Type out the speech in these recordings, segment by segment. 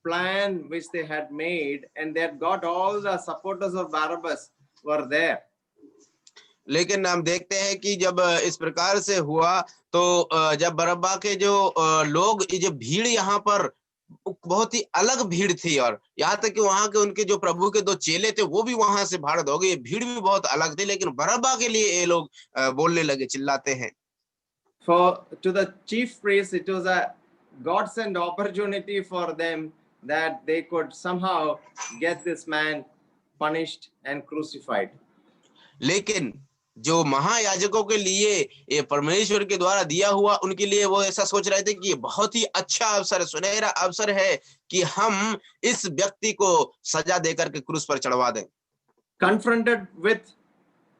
plan which they had made, and they had got all the supporters of Barabbas were there. लेकिन हम देखते हैं कि जब इस प्रकार से हुआ तो जब बरअब्बा के जो लोग, ये जो भीड़ यहाँ पर बहुत ही अलग भीड़ थी, और यहाँ तक कि वहां के उनके जो प्रभु के दो चेले थे वो भी वहां से भाड़ हो गए। भीड़ भी बहुत अलग थी, लेकिन बरअब्बा के लिए ये लोग बोलने लगे, चिल्लाते हैं। For to the chief priests, it was a godsend opportunity for them that they could somehow get this man punished and crucified. लेकिन जो महायाजकों के लिए ये परमेश्वर के द्वारा दिया हुआ, उनके लिए वो ऐसा सोच रहे थे कि ये बहुत ही अच्छा अवसर, सुनहरा अवसर है कि हम इस व्यक्ति को सजा देकर के क्रूस पर चढ़वा दें। Confronted with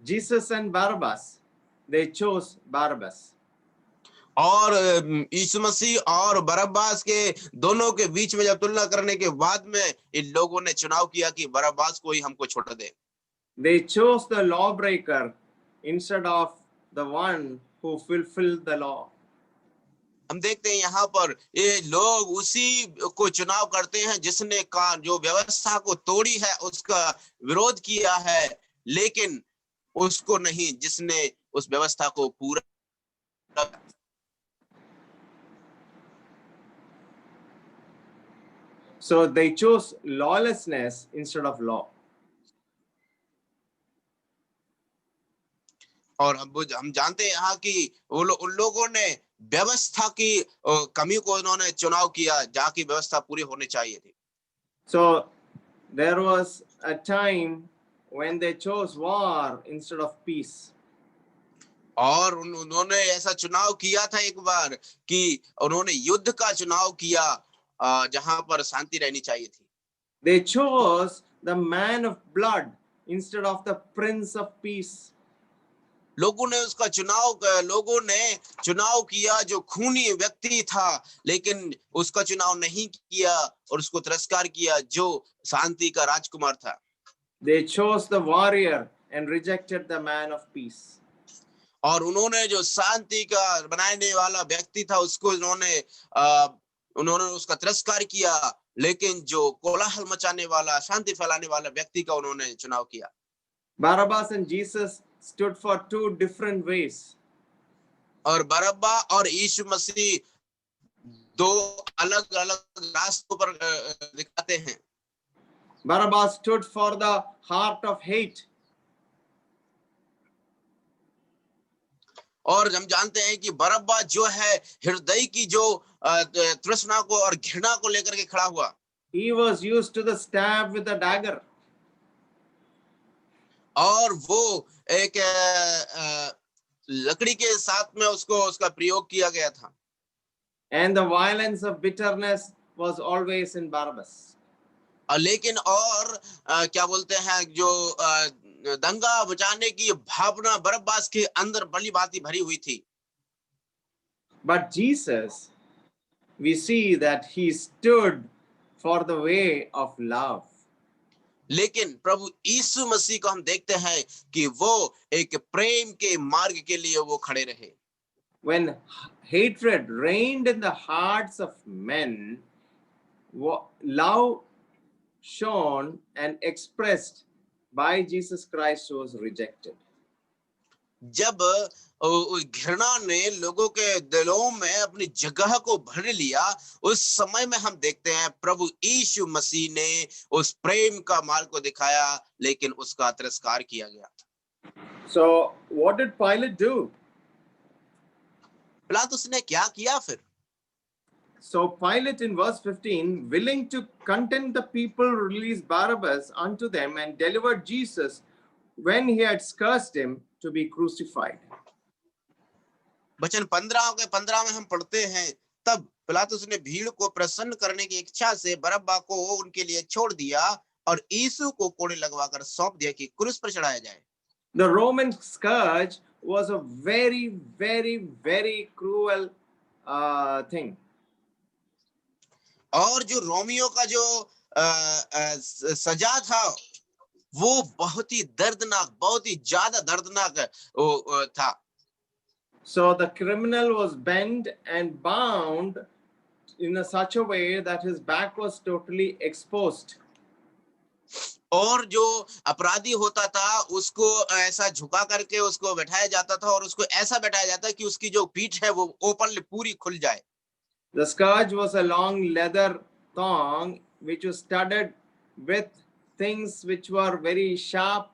Jesus and Barabbas, they chose Barabbas. और यीशु मसीह और बरअब्बास के दोनों के बीच में जब तुलना करने के बाद में इन लोगों ने चुनाव किया कि बरअब्बास को ही हमको छोड़ दे। They chose the lawbreaker instead of the one who fulfilled the law. हम देखते हैं यहाँ पर ये लोग उसी को चुनाव करते हैं जिसने का जो व्यवस्था को तोड़ी है, उसका विरोध किया है, लेकिन उसको नहीं जिसने उस व्यवस्था को पूरा। So they chose lawlessness instead of law. और हम जानते हैं यहाँ कि उन लोगों ने व्यवस्था की कमी को उन्होंने चुनाव किया, जहाँ की व्यवस्था पूरी होनी चाहिए थी। So there was a time when they chose war instead of peace. और उन्होंने ऐसा चुनाव किया था एक बार कि उन्होंने युद्ध का चुनाव किया, जहां पर शांति रहनी चाहिए थी। They chose the man of blood instead of the prince of peace. लोगों ने चुनाव किया जो खूनी व्यक्ति था, लेकिन उसका चुनाव नहीं किया और उसको तिरस्कार किया जो शांति का राजकुमार था। They chose the warrior and rejected the man of peace. और उन्होंने जो शांति का बनाने वाला व्यक्ति था उसको उन्होंने उसका तिरस्कार किया, लेकिन जो कोलाहल मचाने वाला, शांति फैलाने वाला व्यक्ति का उन्होंने चुनाव किया। Barabbas and Jesus stood for two different ways. और बरअब्बा और यीशु मसीह दो अलग-अलग रास्तों पर दिखाते हैं। Barabbas stood for the heart of hate. और हम जानते हैं कि बरअब्बा जो है हृदय की जो तृष्णा को और घृणा को लेकर के खड़ा हुआ। He was used to the stab with a dagger. और वो एक लकड़ी के साथ में उसका प्रयोग किया गया था। And the violence of bitterness was always in Barabbas. लेकिन और क्या बोलते हैं, जो दंगा बचाने की भावना बरअब्बास के अंदर भली भांति भरी हुई थी। But Jesus, we see that he stood for the way of love. लेकिन प्रभु यीशु मसीह को हम देखते हैं कि वो एक प्रेम के मार्ग के लिए वो खड़े रहे। When hatred reigned in the hearts of men, love shown and expressed by Jesus Christ was rejected. जब घृणा ने लोगों के दिलों में अपनी जगह को भर लिया, उस समय में हम देखते हैं प्रभु यीशु मसीह ने उस प्रेम का मार्ग को दिखाया, लेकिन उसका तिरस्कार किया गया। So what did Pilate do? पिलातुस ने क्या किया फिर? So Pilate in verse 15, willing to content the people, released Barabbas unto them and delivered Jesus when he had scourged him to be crucified. वचन 15 में हम पढ़ते हैं, तब पिलातुस ने भीड़ को प्रसन्न करने की इच्छा से बरअब्बा को उनके लिए छोड़ दिया और यीशु को कोड़े लगवाकर सौंप दिया कि क्रूस पर चढ़ाया जाए। The Roman scourge was a very, very, very cruel thing. और जो रोमियो का जो सजा था वो बहुत ही दर्दनाक, बहुत ही ज्यादा दर्दनाक था। So the criminal was bent and bound in such a way that his back was totally exposed. और जो अपराधी होता था उसको ऐसा झुका करके उसको बैठाया जाता था और उसको ऐसा बैठाया जाता कि उसकी जो पीठ है वो ओपन पूरी खुल जाए। The scourge was a long leather thong which was studded with things which were very sharp,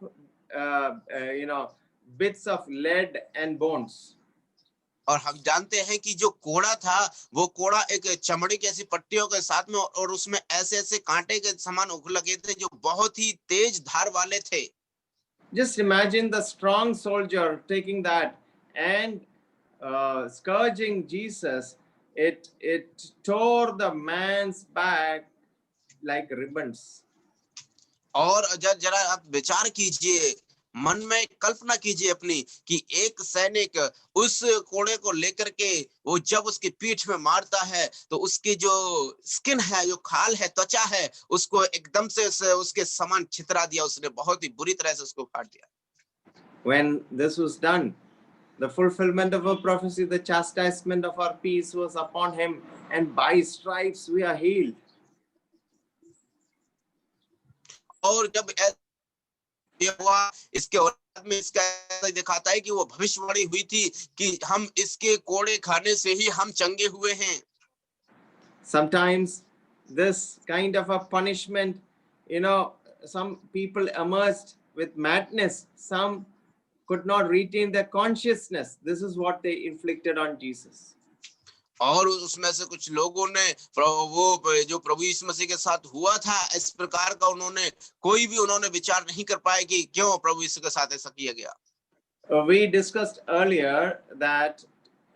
bits of lead and bones. और हम जानते हैं कि जो कोड़ा था वो कोड़ा एक चमड़ी की ऐसी पट्टियों के साथ में और उसमें ऐसे ऐसे कांटे के समान उग लगे थे जो बहुत ही तेज धार वाले थे। Just imagine the strong soldier taking that and scourging Jesus. It tore the man's back like ribbons. और जरा आप विचार कीजिए, मन में कल्पना कीजिए अपनी कि एक सैनिक उस कोड़े को लेकर के वो जब उसकी पीठ में मारता है तो उसकी जो स्किन है, जो खाल है, त्वचा है, उसको एकदम से उसके समान छितरा दिया उसने, बहुत ही बुरी तरह से उसको काट दिया। When this was done, the fulfillment of a prophecy, the chastisement of our peace was upon him, and by stripes we are healed. और जब ये हुआ इसके औलाद में इसका ऐसा दिखाता है कि वो भविष्यवाणी हुई थी कि हम इसके कोड़े खाने से ही हम चंगे हुए हैं। Sometimes this kind of a punishment, some people immersed with madness, some could not retain their consciousness. This is what they inflicted on Jesus. और उसमें से कुछ लोगों ने वो जो प्रभु यीशु मसीह के साथ हुआ था इस प्रकार का उन्होंने विचार नहीं कर पाए कि क्यों प्रभु यीशु के साथ ऐसा किया गया। We discussed earlier that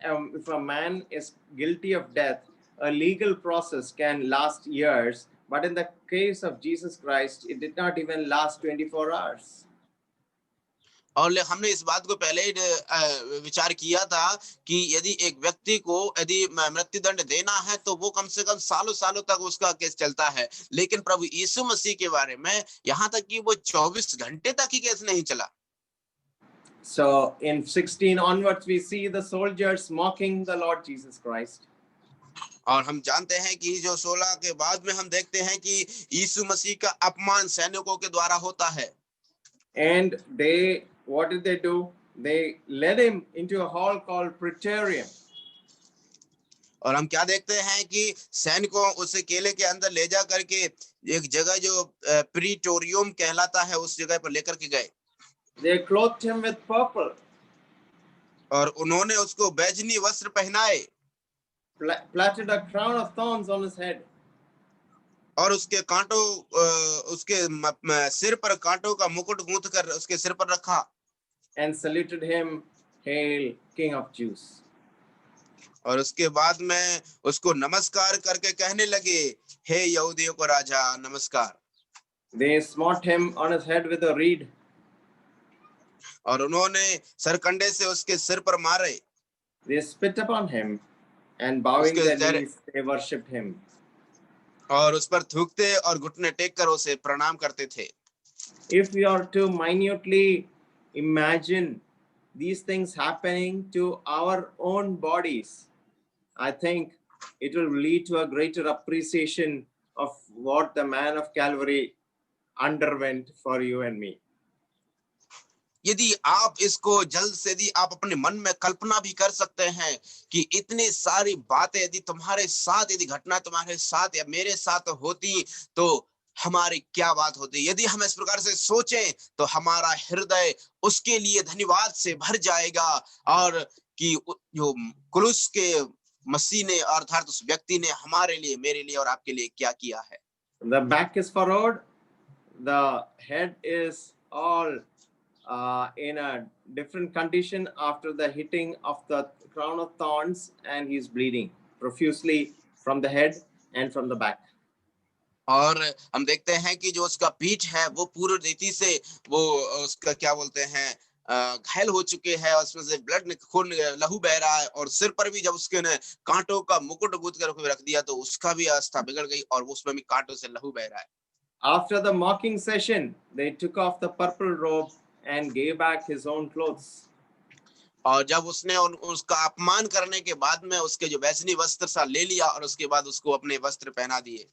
if a man is guilty of death, a legal process can last years, but in the case of Jesus Christ, it did not even last 24 hours. और हमने इस बात को पहले ही विचार किया था कि यदि एक व्यक्ति को यदि मृत्यु दंड देना है तो वो कम से कम सालों सालों तक उसका केस चलता है, लेकिन प्रभु यीशु मसीह के बारे में यहाँ तक कि वो 24 घंटे तक ही केस नहीं चला। So in 16 onwards, we see the soldiers mocking the Lord Jesus Christ. और हम जानते हैं कि जो 16 के बाद में हम देखते हैं कि यीशु मसीह का अपमान सैनिकों के द्वारा होता है। And what did they do? They led him into a hall called Praetorium. और हम क्या देखते हैं कि सैनिकों उसे केले के अंदर ले जा करके एक जगह जो प्रीटोरियम कहलाता है उस जगह पर लेकर के गए। They clothed him with purple. और उन्होंने उसको बैजनी वस्त्र पहनाए। Platted a crown of thorns on his head. और उसके सिर पर कांटों का मुकुट गूंथ कर उसके सिर पर रखा। And saluted him, "Hail, King of Jews." और उसके बाद में उसको नमस्कार करके कहने लगे, हे यहूदियों को राजा नमस्कार। They smote him on his head with a reed. और उन्होंने सरकंडे से उसके सिर पर मारे। They spit upon him and bowing their knees, they worshipped him. और उस पर थूकते और घुटने टेक कर उसे प्रणाम करते थे। If we are to minutely imagine these things happening to our own bodies, I think it will lead to a greater appreciation of what the man of Calvary underwent for you and me. यदि आप इसको जल्द से यदि आप अपने मन में कल्पना भी कर सकते हैं कि इतनी सारी बातें यदि तुम्हारे साथ यदि घटना तुम्हारे साथ या मेरे साथ होती तो हमारी क्या बात होती। यदि हम इस प्रकार से सोचें तो हमारा हृदय उसके लिए धन्यवाद से भर जाएगा और कि जो क्रूस के मसीह ने अर्थात उस व्यक्ति ने हमारे लिए, मेरे लिए और आपके लिए क्या किया है। The back is furrowed, the head is all in a different condition after the hitting of the crown of thorns, and he's bleeding profusely from the head and from the back. और हम देखते हैं कि जो उसका पीठ है वो पूरी रीति से वो उसका क्या बोलते हैं घायल हो चुके हैं, उसमें से ब्लड खून लहू बह रहा है और सिर पर भी जब उसके ने कांटों का मुकुट गूंथ कर रख दिया तो उसका भी अवस्था बिगड़ गई और उसमें भी कांटों से लहू बह रहा है। After the mocking session, they took off the purple robe and gave back his own clothes. और जब उसने उसका अपमान करने के बाद में उसके जो वैसनी वस्त्र सा ले लिया और उसके बाद उसको अपने वस्त्र पहना दिए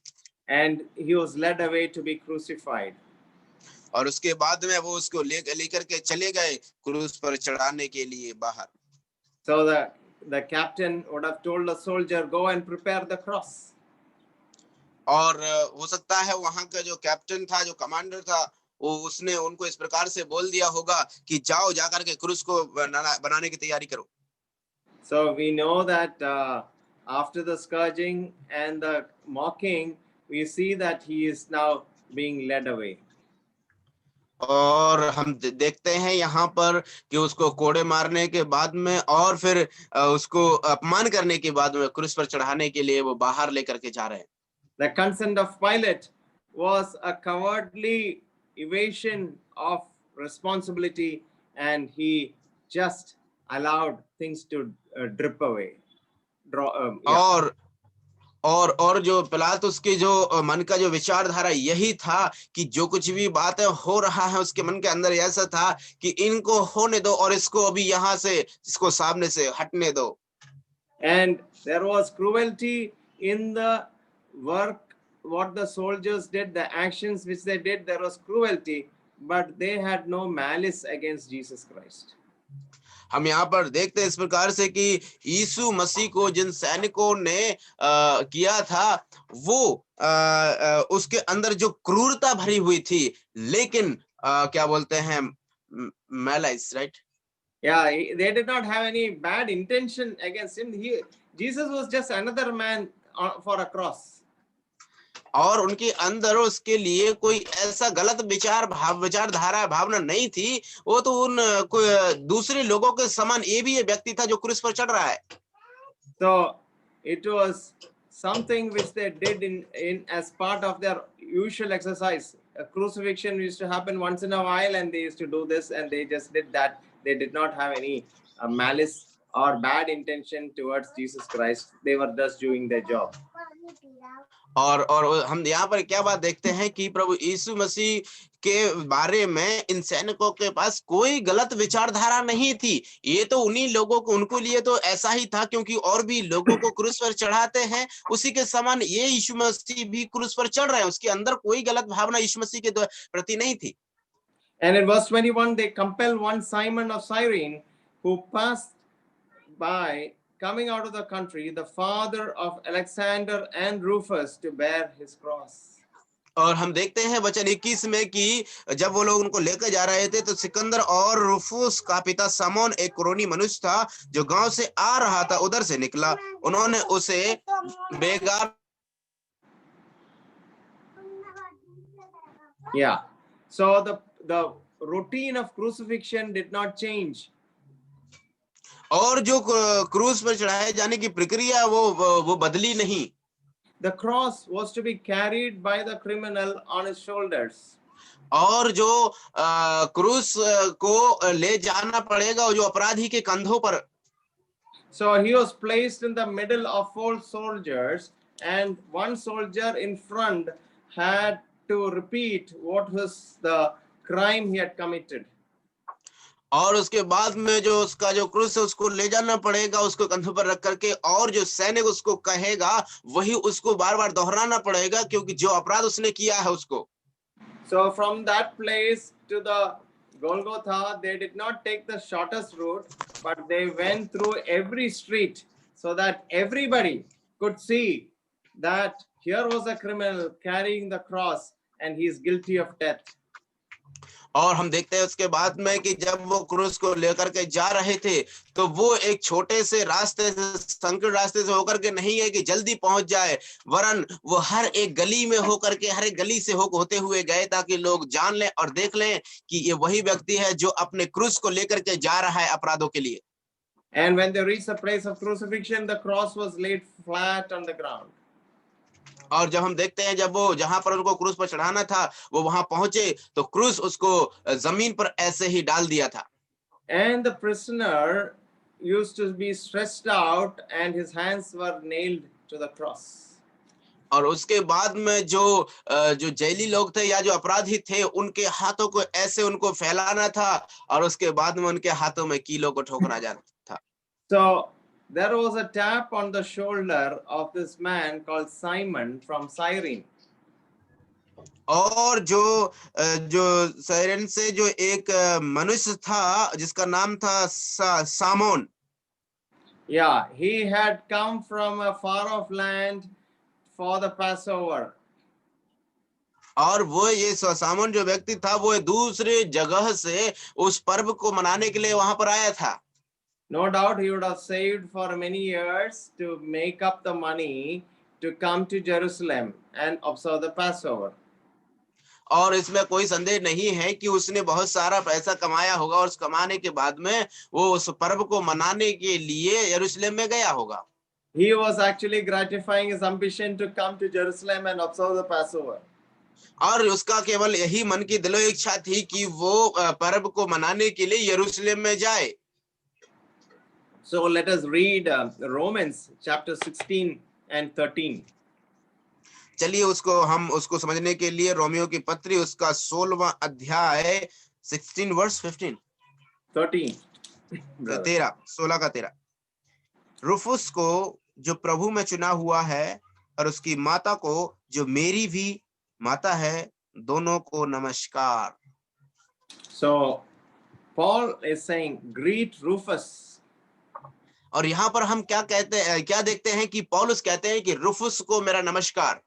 and he was led away to be crucified. और उसके बाद में वो उसको लेकर के चले गए क्रूस पर चढ़ाने के लिए बाहर। So the captain would have told the soldier, go and prepare the cross. और हो सकता है वहां का जो कैप्टन था, जो कमांडर था, वो उसने उनको इस प्रकार से बोल दिया होगा कि जाओ जाकर के क्रूस को बनाने की तैयारी करो। So we know that after the scourging and the mocking, we see that he is now being led away. और हम देखते हैं यहाँ पर कि उसको कोड़े मारने के बाद में और फिर उसको अपमान करने के बाद में क्रूस पर चढ़ाने के लिए वो बाहर लेकर के जा रहे हैं। The consent of Pilate was a cowardly evasion of responsibility, and he just allowed things to drip away. Yeah. और जो पिलातुस के जो मन का जो विचारधारा यही था कि जो कुछ भी बातें हो रहा है उसके मन के अंदर ऐसा था कि इनको होने दो और इसको अभी यहाँ से, इसको सामने से हटने दो। And there was cruelty in the work, what the soldiers did, the actions which they did, there was cruelty, but they had no malice against Jesus Christ. हम यहाँ पर देखते हैं इस प्रकार से कि यीशु मसीह को जिन सैनिकों ने किया था वो उसके अंदर जो क्रूरता भरी हुई थी, लेकिन क्या बोलते हैं, मैलाइस, right? Yeah, they did not have any bad intention against him. Jesus was just another man for a cross. और उनके अंदर उसके लिए कोई ऐसा गलत विचारधारा भावना नहीं थी। वो तो उन दूसरे लोगों के समान ये भी व्यक्ति था जो क्रूस पर चढ़ रहा है। So it was something which they did in as part of their usual exercise. A crucifixion used to happen once in a while, and they used to do this, and they just did that. They did not have any malice or bad intention towards Jesus Christ. They were just doing their job. और हम यहाँ पर क्या बात देखते हैं कि प्रभु यीशु मसीह के बारे में इन सैनिकों के पास कोई गलत विचारधारा नहीं थी। ये तो उन्हीं लोगों को, उनको लिए तो ऐसा ही था क्योंकि और भी लोगों को क्रूस पर चढ़ाते हैं, उसी के समान ये यीशु मसीह भी क्रूस पर चढ़ रहे हैं। उसके अंदर कोई गलत भावना यीशु मसीह के प्रति नहीं थी। And in verse 21, they compel one Simon of Cyrene, who passed by, coming out of the country, the father of Alexander and Rufus, to bear his cross. और हम देखते हैं वचन 21 में कि जब वो लोग उनको लेकर जा रहे थे तो सिकंदर और रूफुस का पिता समोन, एक कुरोनी मनुष्य था जो गांव से आ रहा था, उधर से निकला। उन्होंने उसे बेगार Yeah. So the routine of crucifixion did not change. और जो क्रूस पर चढ़ाए जाने की प्रक्रिया वो बदली नहीं। The cross was to be carried by the criminal on his shoulders. और जो क्रूस को ले जाना पड़ेगा जो अपराधी के कंधों पर। So he was placed in the middle of 4 soldiers, and one soldier in front had to repeat what was the crime he had committed. और उसके बाद में जो उसका जो क्रूस है उसको ले जाना पड़ेगा उसको कंधों पर रख करके, और जो सैनिक उसको कहेगा वही उसको बार-बार दोहराना पड़ेगा क्योंकि जो अपराध उसने किया है उसको। So from that place to the Golgotha, they did not take the shortest route, but they went through every street so that everybody could see that here was a criminal carrying the cross and he is guilty of death. और हम देखते हैं उसके बाद में कि जब वो क्रूस को लेकर के जा रहे थे तो वो एक छोटे से रास्ते से, संकीर्ण रास्ते से होकर के नहीं है कि जल्दी पहुंच जाए, वरन वो हर एक गली में होकर के, हर एक गली से होते हुए गए ताकि लोग जान लें और देख लें कि ये वही व्यक्ति है जो अपने क्रूस को लेकर के जा रहा है अपराधों के लिए। And when they reached the place of crucifixion, the cross was laid flat on the ground. और जब हम देखते हैं जब वो जहां पर उनको क्रूस पर चढ़ाना था वो वहां पहुंचे तो क्रूस उसको जमीन पर ऐसे ही डाल दिया था। And the prisoner used to be stretched out and his hands were nailed to the cross. और उसके बाद में जो जैली लोग थे या जो अपराधी थे, उनके हाथों को ऐसे उनको फैलाना था और उसके बाद में उनके हाथों में कीलों को ठोकरा जाना था। So there was a tap on the shoulder of this man called Simon from Cyrene. और जो साइरन से जो एक मनुष्य था जिसका नाम था सामोन, Yeah, he had come from a far off land for the Passover. और वो ये सामोन जो व्यक्ति था वो दूसरे जगह से उस पर्व को मनाने के लिए वहां पर आया था। No doubt he would have saved for many years to make up the money to come to Jerusalem and observe the Passover. और इसमें कोई संदेह नहीं है कि उसने बहुत सारा पैसा कमाया होगा और उस कमाने के बाद में वो उस पर्व को मनाने के लिए यरूशलेम में गया होगा। He was actually gratifying his ambition to come to Jerusalem and observe the Passover. और उसका केवल यही मन की दिलो इच्छा थी कि वो पर्व को मनाने के लिए यरूशलेम में जाए। So let us read Romans chapter 16 and 13. चलिए हम उसको समझने के लिए रोमियो की पत्री उसका 16वां अध्याय 16 वर्स 15 13. 16 का 13। रुफुस को जो प्रभु में चुना हुआ है और उसकी माता को जो मेरी भी माता है, दोनों को नमस्कार। So Paul is saying, greet Rufus. और यहाँ पर हम क्या देखते हैं कि पौलुस कहते हैं कि रुफुस को मेरा नमस्कार।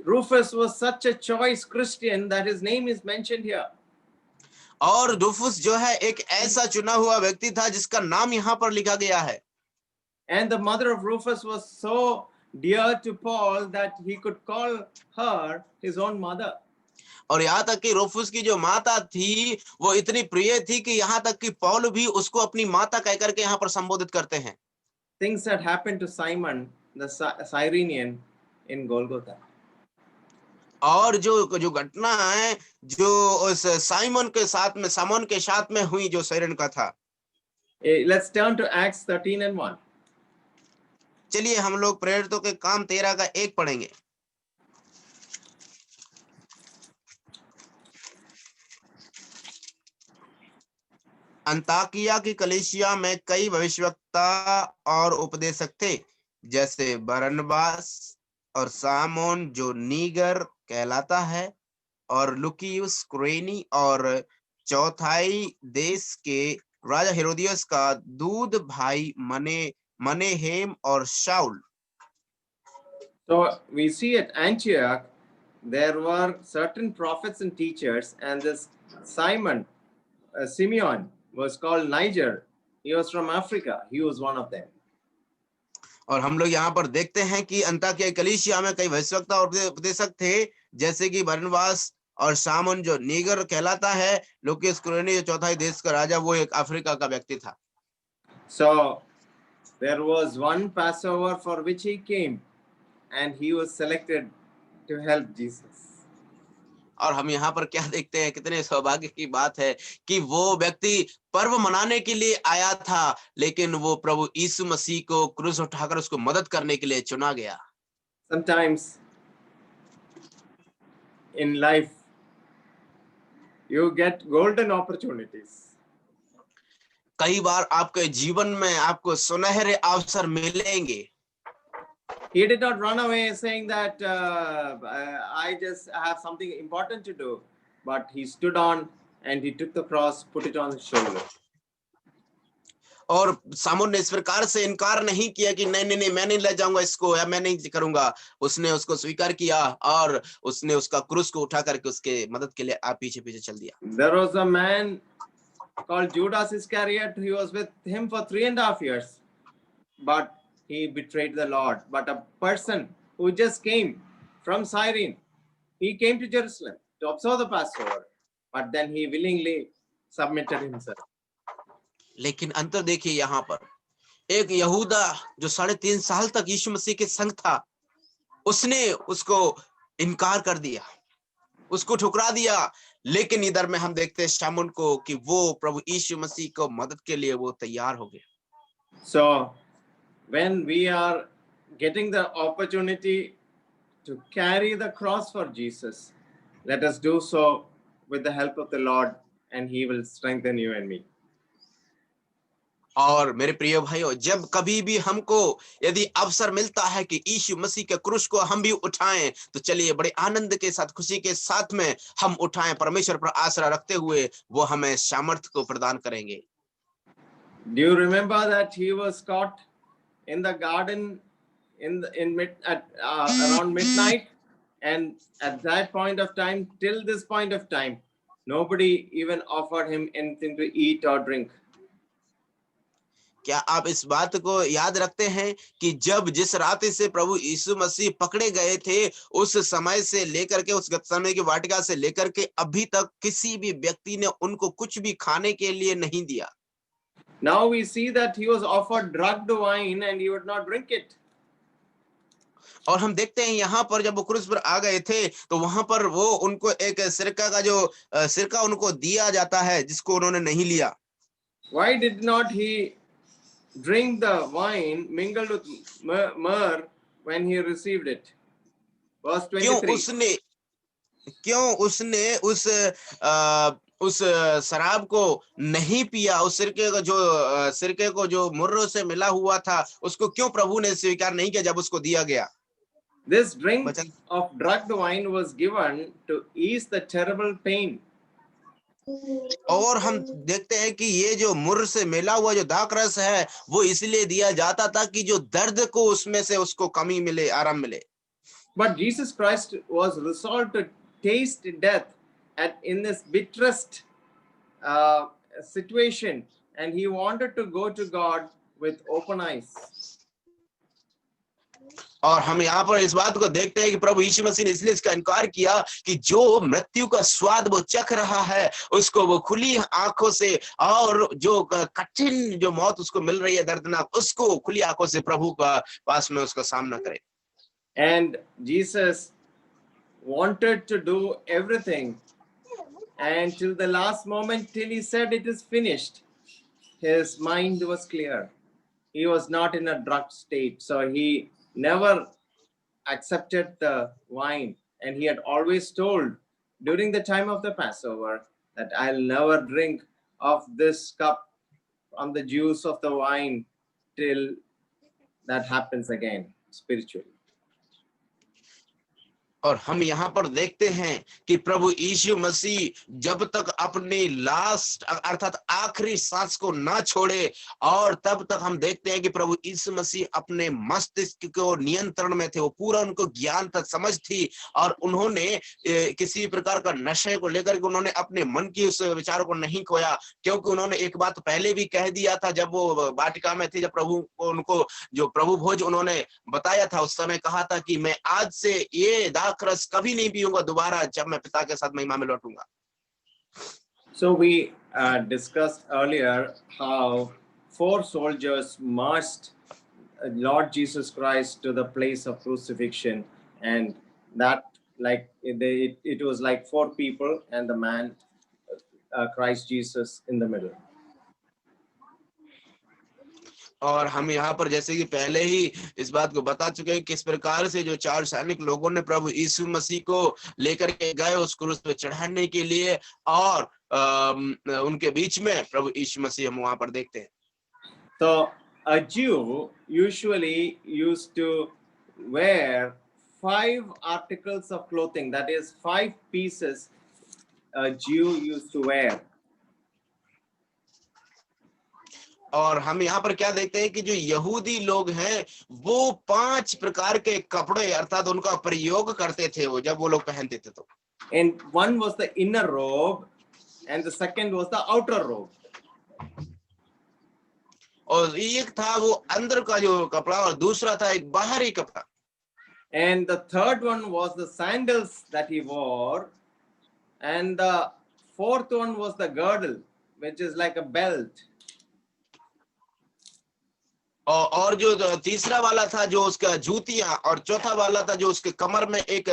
Rufus was such a choice Christian that his name is mentioned here. और रुफुस जो है एक ऐसा चुना हुआ व्यक्ति था जिसका नाम यहाँ पर लिखा गया है। And the mother of Rufus was so dear to Paul that he could call her his own mother. और यहाँ तक कि रुफुस की जो माता थी वो इतनी प्रिय थी कि यहाँ तक कि पौल भी उसको अपनी माता कहकर के यहाँ पर संबोधित करते हैं। Things that happened to Simon the Cyrenian in Golgotha. और जो घटना है जो उस साइमन के साथ में हुई जो साइरन का था। Let's turn to Acts 13 and 1. चलिए हम लोग प्रेरितों के काम 13 का 1 पढ़ेंगे। अंताकिया की कलीसिया में कई भविष्यवक्ता और उपदेशक थे, जैसे बरनबास और सामोन जो नीगर कहलाता है, और लुकियुस कुरेनी, और चौथाई देश के राजा हेरोदियस का दूध भाई मनेहेम और Saul. So we see at Antioch there were certain prophets and teachers, and this Simeon was called Niger. He was from Africa. He was one of them. और हम लोग यहाँ पर देखते हैं कि अंताकिया कलीसिया में कई भविष्यवक्ता और उपदेशक थे, जैसे कि बरनबास और सामोन जो नीगर कहलाता है, लुकियुस कुरेनी जो चौथाई देश का राजा, वो एक अफ्रीका का व्यक्ति था। So there was one Passover for which he came, and he was selected to help Jesus. और हम यहाँ पर क्या देखते हैं, कितने सौभाग्य की बात है कि वो व्यक्ति पर्व मनाने के लिए आया था, लेकिन वो प्रभु यीशु मसीह को क्रूस उठाकर उसको मदद करने के लिए चुना गया। Sometimes in life you get golden opportunities. कई बार आपके जीवन में आपको सुनहरे अवसर मिलेंगे। He did not run away saying that I just have something important to do, but he stood on and he took the cross, put it on his shoulder. और सामोन ने इस प्रकार से इनकार नहीं किया कि नहीं मैं नहीं ले जाऊंगा इसको या मैं नहीं करूंगा। उसने उसको स्वीकार किया और उसने उसका क्रूस को उठा करके उसके मदद के लिए आप पीछे चल दिया। There was a man called Judas Iscariot. He was with him for 3.5 years, but he betrayed the Lord. But a person who just came from Cyrene, he came to Jerusalem to observe the Passover, but then he willingly submitted himself. लेकिन अंतर देखिए, यहाँ पर एक यहूदा जो 3.5 साल तक यीशु मसीह के संग था, उसने उसको इनकार कर दिया, उसको ठुकरा दिया। लेकिन इधर में हम देखते हैं शामुल को कि वो प्रभु यीशु मसीह को मदद के लिए वो तैयार हो गया। So when we are getting the opportunity to carry the cross for Jesus, let us do so with the help of the Lord, and He will strengthen you and me. और मेरे प्रिय भाइयों, जब कभी भी हमको यदि अवसर मिलता है कि यीशु मसीह के क्रूस को हम भी उठाएं, तो चलिए बड़े आनंद के साथ, खुशी के साथ में हम उठाएं। परमेश्वर पर आसरा रखते हुए वो हमें सामर्थ्य को प्रदान करेंगे। Do you remember that He was caught in the garden around midnight, and at that point of time, till this point of time, nobody even offered Him anything to eat or drink. क्या आप इस बात को याद रखते हैं कि जब जिस रात से प्रभु यीशु मसीह पकड़े गए थे, उस समय से लेकर के, उस गतसमने की वाटिका से लेकर के अभी तक किसी भी व्यक्ति ने उनको कुछ भी खाने के लिए नहीं दिया। Now we see that He was offered drugged wine and He would not drink it. और हम देखते हैं यहाँ पर जब वो क्रूस पर आ गए थे, तो वहां पर वो उनको एक सिरका का जो सिरका उनको दिया जाता है, जिसको उन्होंने नहीं लिया। Why did not He drink the wine mingled with myrrh when He received it? Verse 23. क्यों उसने उस शराब को नहीं पिया? उस सिरके को जो मुर्रों से मिला हुआ था, उसको क्यों प्रभु ने स्वीकार नहीं किया जब उसको दिया गया? This drink of drugged wine was given to ease the terrible pain. और हम देखते हैं कि ये जो मुर्र से मिला हुआ जो दाखरस है, वो इसलिए दिया जाता था कि जो दर्द को उसमें से उसको कमी मिले, आराम मिले। But Jesus Christ was resolved to taste death in this bitterest situation, and He wanted to go to God with open eyes. और हम यहाँ पर इस बात को देखते हैं कि प्रभु यीशु मसीह ने इसलिए इसका इनकार किया कि जो मृत्यु का स्वाद वो चख रहा है, उसको वो खुली आंखों से, और जो कठिन जो मौत उसको मिल रही है दर्दनाक, उसको खुली आंखों से प्रभु का पास में उसका सामना करे। And Jesus wanted to do everything, and till the last moment, till He said it is finished, His mind was clear. He was not in a drunk state, so He never accepted the wine, and He had always told during the time of the Passover that I'll never drink of this cup from the juice of the wine till that happens again spiritually. और हम यहाँ पर देखते हैं कि प्रभु यीशु मसीह जब तक अपनी लास्ट अर्थात आखिरी सांस को ना छोड़े, और तब तक हम देखते हैं कि प्रभु यीशु मसीह अपने मस्तिष्क को नियंत्रण में थे। वो पूरा उनको ज्ञान था, समझ थी, और उन्होंने किसी प्रकार का नशे को लेकर के उन्होंने अपने मन की उस विचार को नहीं खोया, क्योंकि उन्होंने एक बात पहले भी कह दिया था जब वो वाटिका में थे, जब प्रभु को उनको जो प्रभु भोज उन्होंने बताया था, उस समय कहा था कि मैं आज से ये दाखरस कभी नहीं पीऊंगा दोबारा जब मैं पिता के साथ महिमा में लौटूंगा। So we discussed earlier how 4 soldiers marched Lord Jesus Christ to the place of crucifixion, and that it was like 4 people and the man Christ Jesus in the middle. और हम यहाँ पर जैसे कि पहले ही इस बात को बता चुके हैं किस प्रकार से जो 4 सैनिक लोगों ने प्रभु यीशु मसीह को लेकर के गए उस क्रूस पे चढ़ाने के लिए, और उनके बीच में प्रभु यीशु मसीह हम वहां पर देखते हैं। So a Jew usually used to wear 5 articles of clothing, that is 5 pieces a Jew used to wear. और हम यहाँ पर क्या देखते हैं कि जो यहूदी लोग हैं वो 5 प्रकार के कपड़े अर्थात उनका प्रयोग करते थे वो जब वो लोग पहनते थे। तो And one was the inner robe and the second was the outer robe. और एक था वो अंदर का जो कपड़ा और दूसरा था एक बाहरी कपड़ा। And the third one was the sandals that he wore, and the fourth one was the girdle, which is like a belt. और जो तीसरा वाला था जो उसका जूतियां, और चौथा वाला था जो उसके कमर में एक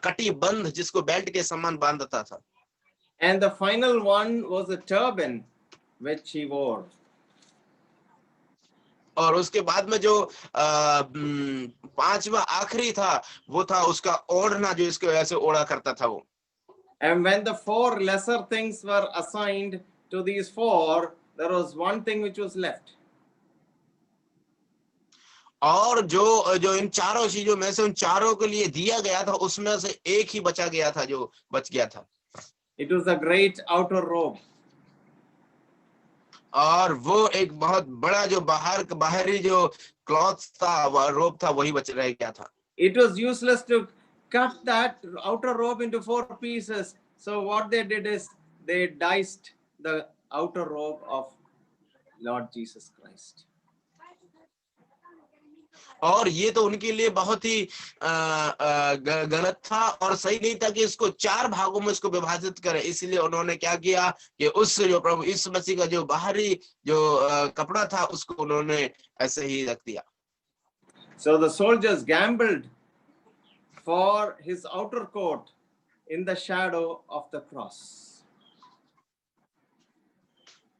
कटी बंध जिसको बेल्ट के समान बांधता था। And the final one was a turban which he wore. और उसके बाद में जो पांचवा आखिरी था वो था उसका ओढ़ना, जो इसकी वजह से ओढ़ा करता था वो। And when the four lesser things were assigned to these four, there was one thing which was left. और जो जो इन चारों चीजों में से उन चारों के लिए दिया गया था उसमें से एक ही बचा गया था, जो बच गया था। It was a great outer robe. और वो एक बहुत बड़ा जो बाहरी जो क्लॉथ था, रोब था, वही बच रह गया था। It was useless to cut that outer robe into four pieces. So what they did is they diced the outer robe of Lord Jesus Christ. और ये तो उनके लिए बहुत ही गलत था और सही नहीं था कि इसको चार भागों में इसको विभाजित करें। इसलिए उन्होंने क्या किया कि उस जो प्रभु यीशु मसीह का जो बाहरी जो कपड़ा था उसको उन्होंने ऐसे ही रख दिया। So the soldiers gambled for his outer coat in the shadow of the cross.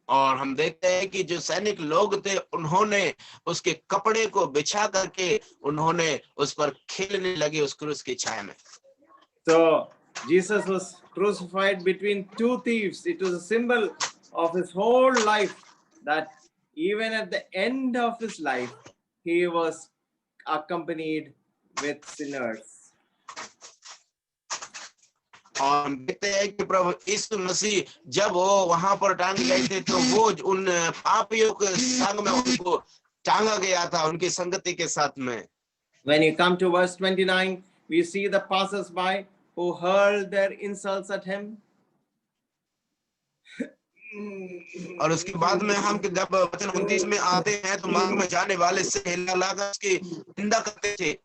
और हम देखते हैं कि जो सैनिक लोग थे उन्होंने उसके कपड़े को बिछा करके उन्होंने उस पर खेलने लगे उस क्रूस की छाया में। So Jesus was crucified between two thieves. It was a symbol of his whole life, that even at the end of his life, he was accompanied with sinners. और हम देखते हैं कि प्रभु यीशु मसीह जब वो वहां पर टांगे गए थे तो वो उन पापियों के संग में उनको टांगा गया था, उनकी संगति के साथ में। When you come to verse 29, we see the passers-by who hurled their insults at him. और उसके बाद में हम जब वचन 29 में आते हैं तो मार्ग में जाने वाले से हिला-हिलाकर उसकी निंदा करते थे।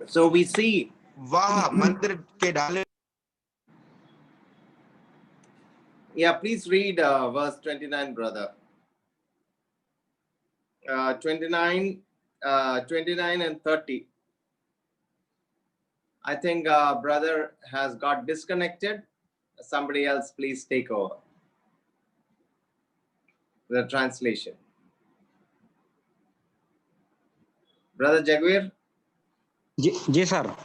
So we see वह मंदिर के ढाले। Yeah, please read verse 29, brother. 29 and 30. I think brother has got disconnected. Somebody else please take over the translation. Brother Jaguar? जी sir.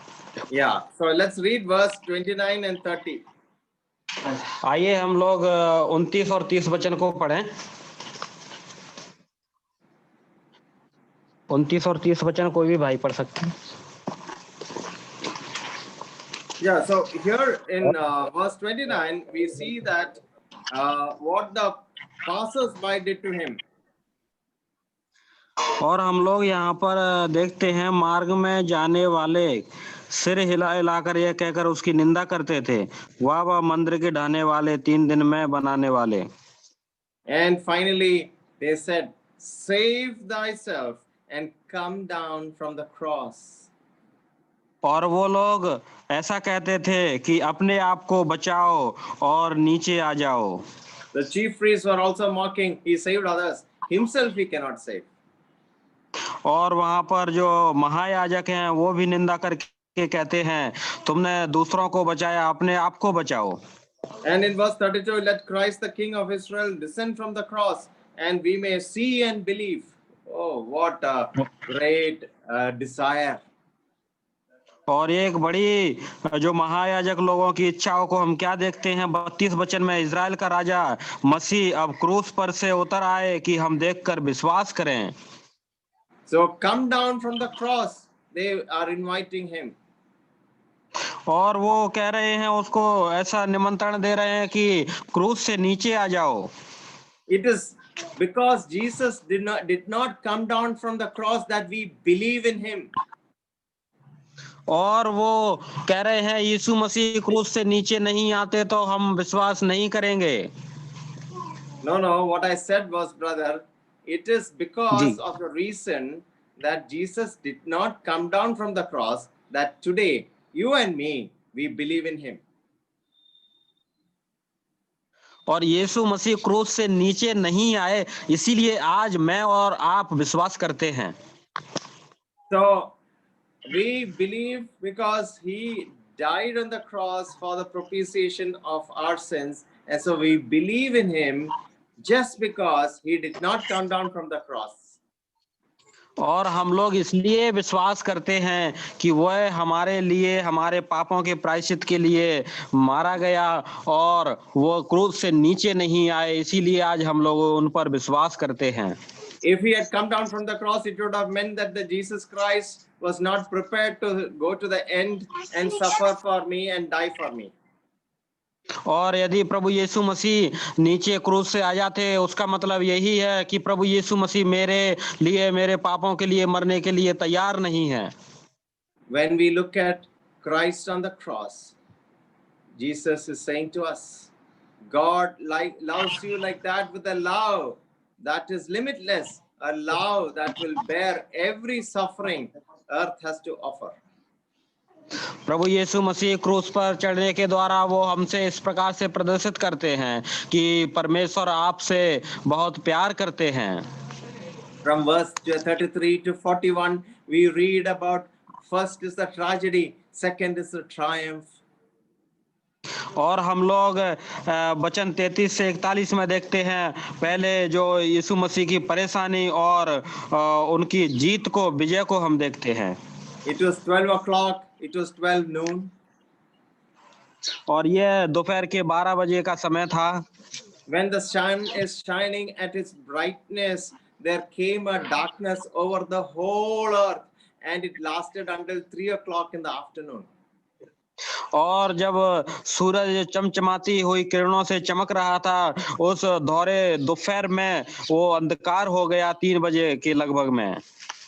Yeah, so let's read verse 29 and 30. आइए हम लोग 29 और 30 वचन को पढ़ें। 29 और 30 वचन कोई भी भाई पढ़ सकते हैं। Yeah, so here in verse 29, we see that what the passers-by did to him. और हम लोग यहाँ पर देखते हैं मार्ग में जाने वाले सिर हिलाकर यह कहकर उसकी निंदा करते थे, वाह मंदिर के ढाने वाले 3 दिन में बनाने वाले। And finally they said, save thyself and come down from the cross. और वो लोग ऐसा कहते थे कि अपने आप को बचाओ और नीचे आ जाओ। The chief priests were also mocking, he saved others, himself he cannot save. और वहां पर जो महायाजक हैं वो भी निंदा करके कहते हैं, तुमने दूसरों को बचाया, अपने आप को बचाओ। And in verse 32, let Christ the King of Israel descend from the cross and we may see and believe. Oh, what a great desire. और एक बड़ी जो महायाजक लोगों की इच्छाओं को हम क्या देखते हैं 32 वचन में, इजराइल का राजा मसीह अब क्रूस पर से उतर आए कि हम देखकर विश्वास करें। So come down from the cross, they are inviting him. और वो कह रहे हैं, उसको ऐसा निमंत्रण दे रहे हैं कि क्रूस से नीचे आ जाओ। It is because Jesus did not come down from the cross that we believe in him. और वो कह रहे हैं यीशु मसीह क्रूस से नीचे नहीं आते तो हम विश्वास नहीं करेंगे। No, what I said was, brother, it is because of the reason that Jesus did not come down from the cross that today you and me, we believe in him. और यीशु मसीह क्रूस से नीचे नहीं आए, इसीलिए आज मैं और आप विश्वास करते हैं। So we believe because he died on the cross for the propitiation of our sins, and so we believe in him just because he did not come down from the cross. और हम लोग इसलिए विश्वास करते हैं कि वह हमारे लिए हमारे पापों के प्रायश्चित के लिए मारा गया और वो क्रूस से नीचे नहीं आए, इसीलिए आज हम लोग उन पर विश्वास करते हैं। If he had come down from the cross, it would have meant that the Jesus Christ was not prepared to go to the end and suffer for me and die for me. और यदि प्रभु यीशु मसीह नीचे क्रूस से आ जाते, उसका मतलब यही है कि प्रभु यीशु मसीह मेरे लिए, मेरे पापों के लिए मरने के लिए तैयार नहीं है। When we look at Christ on the cross, Jesus is saying to us, God loves you like that with a love that is limitless, a love that will bear every suffering earth has to offer. प्रभु यीशु मसीह क्रूस पर चढ़ने के द्वारा वो हमसे इस प्रकार से प्रदर्शित करते हैं कि परमेश्वर आपसे बहुत प्यार करते हैं। From verse 33 to 41, we read about first is the tragedy, second is the triumph. और हम लोग वचन 33 से 41 में देखते हैं पहले जो यीशु मसीह की परेशानी और उनकी जीत को, विजय को हम देखते हैं। It was 12 o'clock, it was 12 noon. और यह दोपहर के 12 बजे का समय था। When the sun is shining at its brightness, there came a darkness over the whole earth, and it lasted until 3 o'clock in the afternoon. और जब सूरज चमचमाती हुई किरणों से चमक रहा था, उस धौरे दोपहर में वो अंधकार हो गया 3 बजे के लगभग में।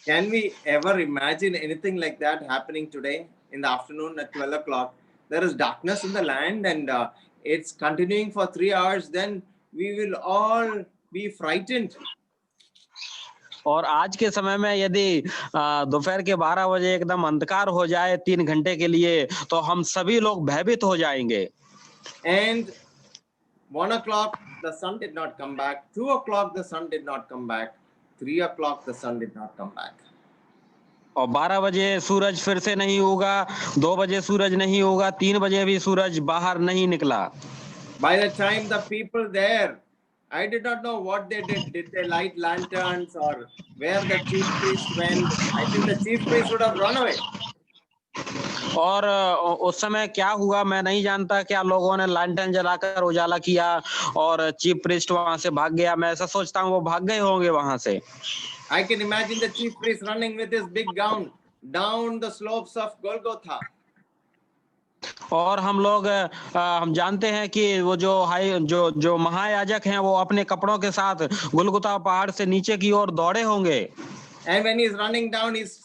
Can we ever imagine anything like that happening today in the afternoon at 12 o'clock? There is darkness in the land and it's continuing for 3 hours, then we will all be frightened. और आज के समय में यदि दोपहर के 12 बजे एकदम अंधकार हो जाए 3 घंटे के लिए, तो हम सभी लोग भयभीत हो जाएंगे। And 1 o'clock, the sun did not come back. 2 o'clock, the sun did not come back. 3 o'clock, the sun did not come back. और 12 bजे सूरज फिर से नहीं होगा, 2 बजे सूरज नहीं होगा, 3 बजे भी सूरज बाहर नहीं निकला। By the time the people there, I did not know what they did. Did they light lanterns or where the chief priest went? I think the chief priest would have run away. और उस समय क्या हुआ मैं नहीं जानता, क्या लोगों ने लैंटर्न जलाकर उजाला किया और चीफ प्रीस्ट वहां से भाग गया। मैं ऐसा सोचता हूँ वो भाग गए होंगे वहां से। I can imagine the chief priest running with his big gown down the slopes of Golgotha. और हम जानते हैं कि वो जो महायाजक हैं वो अपने कपड़ों के साथ गुलगुता पहाड़ से नीचे की ओर दौड़े होंगे। And when he's running down, his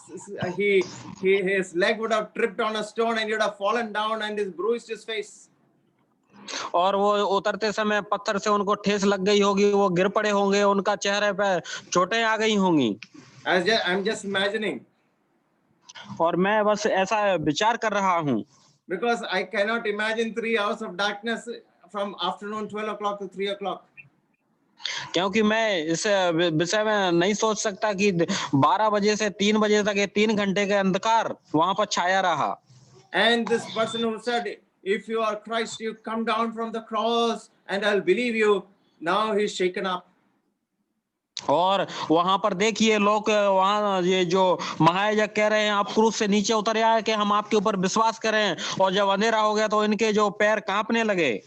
leg would have tripped on a stone and he would have fallen down and he's bruised his face. और वो उतरते समय पत्थर से उनको ठेस लग गई होगी, वो गिर पड़े होंगे, उनका चेहरे पे चोटें आ गई होंगी। I'm just imagining. और मैं बस ऐसा विचार कर रहा हूँ। Because I cannot imagine 3 hours of darkness from afternoon 12 o'clock to 3 o'clock. क्योंकि मैं इस विषय में नहीं सोच सकता कि 12 बजे से 3 बजे तक ये 3 घंटे के अंधकार वहां पर छाया रहा। And this person who said, if you are Christ, you come down from the cross and I'll believe you. Now he's shaken up. और वहां पर देखिए लोग वहां ये जो महायाजक कह रहे हैं आप क्रूस से नीचे उतर आए कि हम आपके ऊपर विश्वास करें, और जब अंधेरा हो गया तो इनके जो पैर कांपने लगे।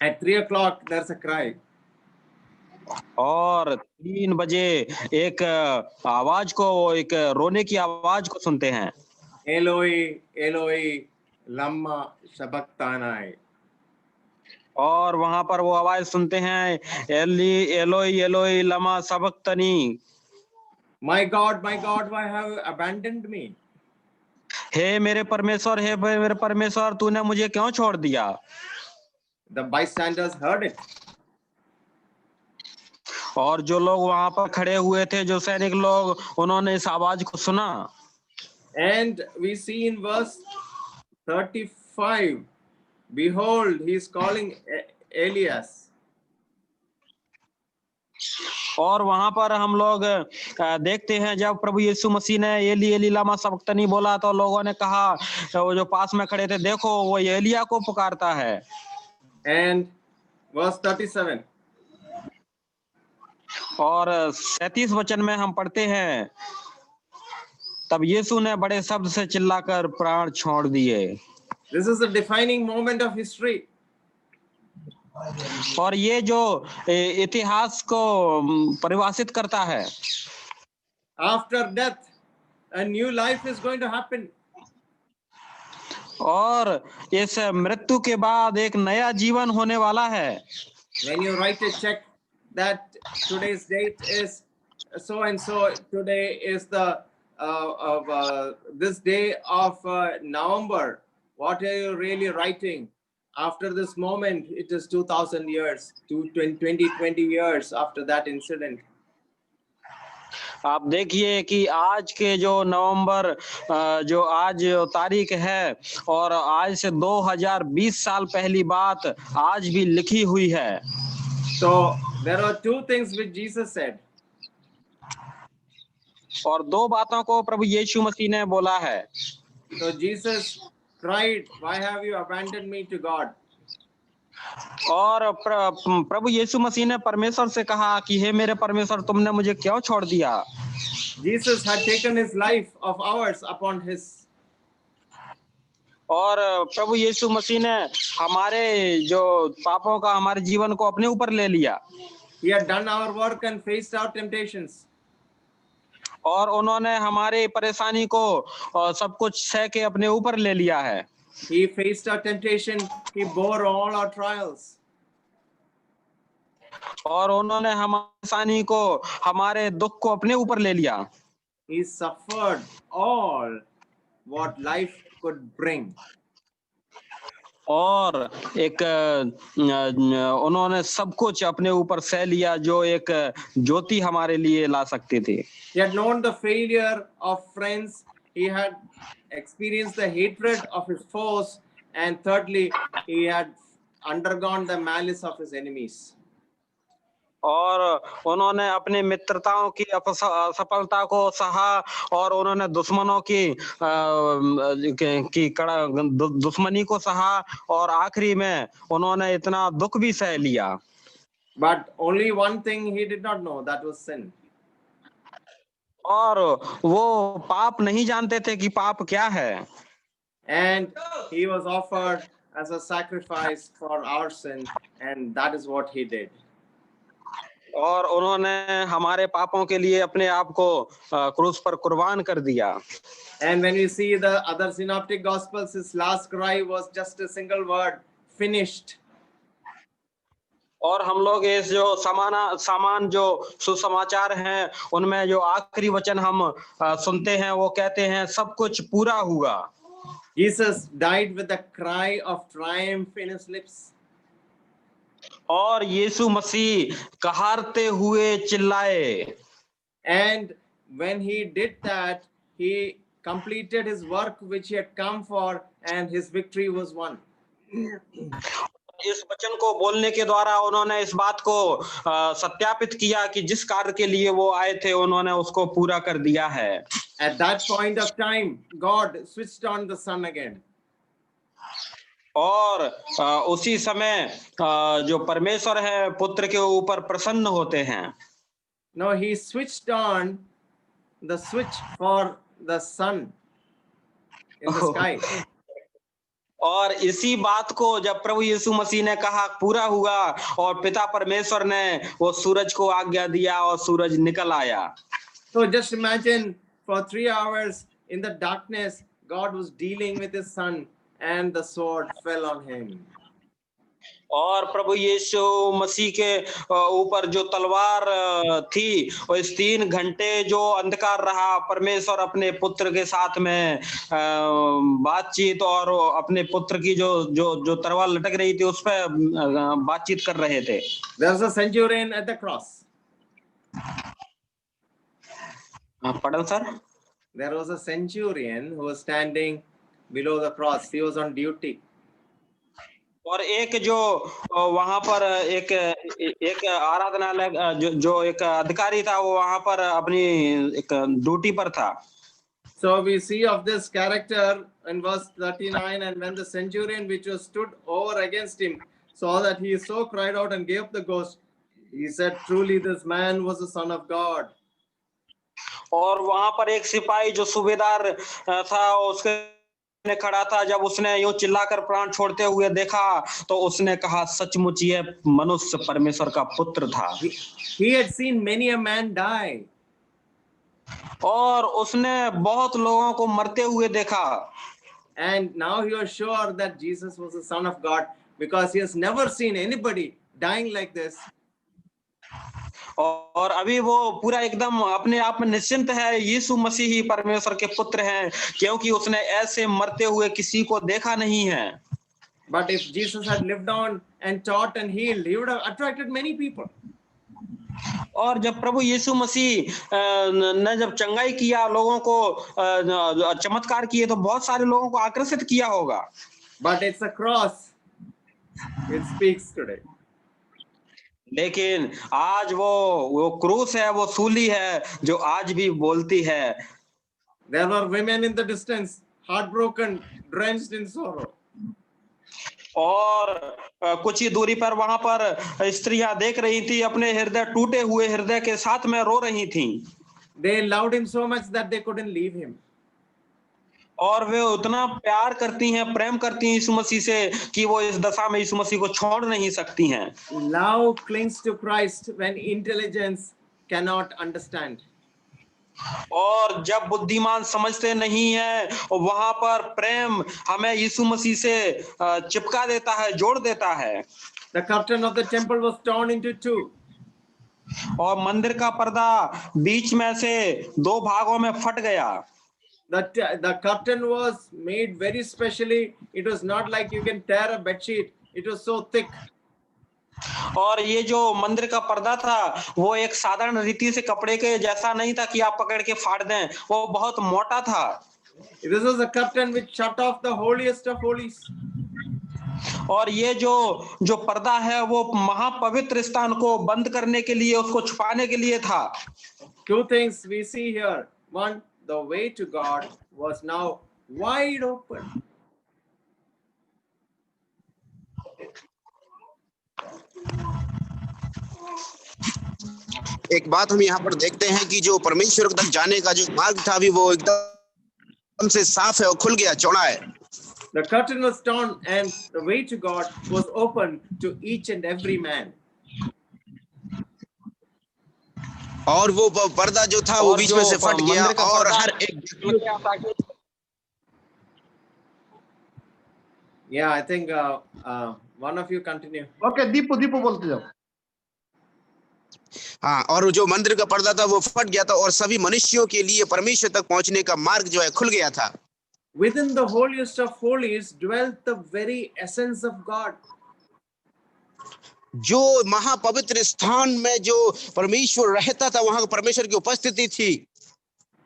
At 3 o'clock, there's a cry. और 3 बजे एक आवाज को, एक रोने की आवाज को सुनते हैं। Eloi, Eloi, lama sabachthani. और वहां पर वो आवाज सुनते हैं, Eli alloy alloy Lama सबक्तनी। My God, why have you abandoned me? हे मेरे परमेश्वर, हे मेरे परमेश्वर, तूने मुझे क्यों छोड़ दिया? The bystanders heard it. और जो लोग वहां पर खड़े हुए थे, जो सैनिक लोग, उन्होंने इस आवाज को सुना। And we see in verse 35, behold, he is calling Elias. और वहां पर हम लोग देखते हैं जब प्रभु यीशु मसीह ने एली एली लमा सबक्तनी बोला तो लोगों ने कहा, वो जो पास में खड़े थे, देखो वो एलिया को पुकारता है। And verse 37. और 37 वचन में हम पढ़ते हैं, तब यीशु ने बड़े शब्द से चिल्लाकर प्राण छोड़ दिए। This is a defining moment of history. और ये जो इतिहास को परिभाषित करता है। After death, a new life is going to happen. और इस मृत्यु के बाद एक नया जीवन होने वाला है। When you write a check that today's date is so and so, today is the this day of November, what are you really writing? After this moment, it is 2000 years, 20 years after that incident. आप देखिए कि आज के जो नवंबर जो आज तारीख है और आज से 2020 साल पहली बात आज भी लिखी हुई है। So there are two things which Jesus said. और दो बातों को प्रभु यीशु मसीह ने बोला है। So Jesus cried, "Why have you abandoned me to God?" और प्रभु यीशु मसीह ने परमेश्वर से कहा कि हे मेरे परमेश्वर, तुमने मुझे क्यों छोड़ दिया? Jesus had taken his life of ours upon his. और प्रभु यीशु मसीह ने हमारे जो पापों का हमारे जीवन को अपने ऊपर ले लिया। He had done our work and faced our temptations. और उन्होंने हमारे परेशानी को सब कुछ सह के अपने ऊपर ले लिया है। He faced our temptation. He bore all our trials. और उन्होंने हमारी परेशानी को हमारे दुख को अपने ऊपर ले लिया। He suffered all what life could bring. और एक उन्होंने सब कुछ अपने ऊपर सह लिया जो एक ज्योति हमारे लिए ला सकती थी। He had known the failure of friends. He had experienced the hatred of his foes. And thirdly, he had undergone the malice of his enemies. और उन्होंने अपने मित्रताओं की असफलता को सहा और उन्होंने दुश्मनों की दुश्मनी को सहा और आखिरी में उन्होंने इतना दुख भी सह लिया। But only one thing he did not know, that was sin. और वो पाप नहीं जानते थे कि पाप क्या है। And he was offered as a sacrifice for our sin, and that is what he did. और उन्होंने हमारे पापों के लिए अपने आप को क्रूस पर कुर्बान कर दिया। And when we see the other synoptic gospels, his last cry was just a single word, finished. और हम लोग इस जो सामान जो सुसमाचार हैं उनमें जो आखिरी वचन हम सुनते हैं वो कहते हैं सब कुछ पूरा हुआ। Jesus died with a cry of triumph in his lips. और यीशु मसीह कहारते हुए चिल्लाए। And when he did that, he completed his work which he had come for, and his victory was won. इस वचन को बोलने के द्वारा उन्होंने इस बात को सत्यापित किया कि जिस कार्य के लिए वो आए थे उन्होंने उसको पूरा कर दिया है। At that point of time, God switched on the sun again. और उसी समय जो परमेश्वर है पुत्र के ऊपर प्रसन्न होते हैं। No, he switched on the switch for the sun in the sky. और इसी बात को जब प्रभु यीशु मसीह ने कहा पूरा हुआ और पिता परमेश्वर ने वो सूरज को आज्ञा दिया और सूरज निकल आया। So just imagine, for 3 hours in the darkness, God was dealing with his son, and the sword fell on him. और प्रभु यीशु मसीह के ऊपर जो तलवार थी और इस 3 घंटे जो अंधकार रहा, परमेश्वर अपने पुत्र के साथ में बातचीत और अपने पुत्र की जो तलवार लटक रही थी उस पर बातचीत कर रहे थे। There was a centurion at the cross. पढ़ो sir. There was a centurion who was standing below the cross. He was on duty. और एक जो वहां पर एक आराधनालय जो एक अधिकारी था वो वहां पर अपनी एक ड्यूटी पर था। So we see of this character in verse 39, and when the centurion which was stood over against him saw that he so cried out and gave up the ghost, he said, "Truly this man was the Son of God." और वहां पर एक सिपाही जो सूबेदार था, उसके ने खड़ा था। जब उसने यूं चिल्लाकर प्राण छोड़ते हुए देखा तो उसने कहा, सचमुच ये मनुष्य परमेश्वर का पुत्र था। He had seen many a man die. और उसने बहुत लोगों को मरते हुए देखा। And now he was sure that Jesus was the Son of God because he has never seen anybody dying like this. और अभी वो पूरा एकदम अपने आप में निश्चिंत है, यीशु मसीह ही परमेश्वर के पुत्र हैं, क्योंकि उसने ऐसे मरते हुए किसी को देखा नहीं है। But if Jesus had lived on and taught and healed, he would have attracted many people. और जब प्रभु यीशु मसीह ने जब चंगाई किया, लोगों को चमत्कार किए, तो बहुत सारे लोगों को आकर्षित किया होगा। But it's a cross. It speaks today. लेकिन आज वो क्रूस है, वो सूली है जो आज भी बोलती है। There were women in the distance, heartbroken, drenched in sorrow. और कुछ ही दूरी पर वहां पर स्त्रियां देख रही थी, अपने हृदय टूटे हुए हृदय के साथ में रो रही थी। They loved him so much that they couldn't leave him. और वे उतना प्यार करती हैं, प्रेम करती हैं यीशु मसीह से कि वो इस दशा में यीशु मसीह को छोड़ नहीं सकती हैं। Love clings to Christ when intelligence cannot understand. और जब बुद्धिमान समझते नहीं है, वहां पर प्रेम हमें यीशु मसीह से चिपका देता है, जोड़ देता है। The curtain of the temple was torn into two. और मंदिर का पर्दा बीच में से दो भागों में फट गया। The curtain was made very specially. It was not like you can tear a bed sheet. It was so thick. और ये जो मंदिर का पर्दा था, वो एक साधारण रीति से कपड़े के जैसा नहीं था कि आप पकड़ के फाड़ दें, वो बहुत मोटा था। This was a curtain which shut off the holiest of holies. और ये जो पर्दा है, वो महापवित्र स्थान को बंद करने के लिए, उसको छुपाने के लिए था। Two things we see here. One, the way to God was now wide open. एक बात हम यहाँ पर देखते हैं कि जो परमेश्वर तक जाने का जो मार्ग था, अभी वो एकदम से साफ है और खुल गया, चौड़ा है। The curtain was torn and the way to God was open to each and every man. और वो पर्दा जो था वो बीच में से फट गया और हर एक Yeah, I think one of you continue. Okay, Deepu बोलते जाओ। हाँ, और जो मंदिर का पर्दा था वो फट गया था और सभी मनुष्यों के लिए परमेश्वर तक पहुंचने का मार्ग जो है खुल गया था। Within the holiest of holies dwelt the very essence of God. जो महापवित्र स्थान में जो परमेश्वर रहता था, वहां परमेश्वर की उपस्थिति थी।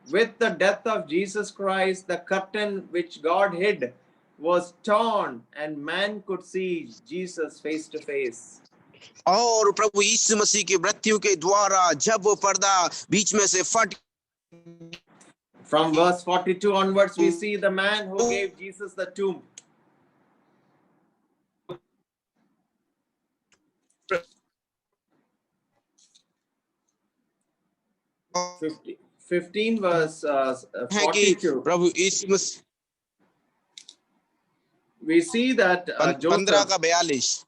With the death of Jesus Christ, the curtain which God hid was torn and man could see Jesus face to face. और प्रभु यीशु मसीह की मृत्यु के द्वारा जब वो पर्दा बीच में से फट, From verse 42 onwards, we see the man who gave Jesus the tomb. Uh, 15 verse 42. Prabhu Yeshu Masih We see that 15 का 42।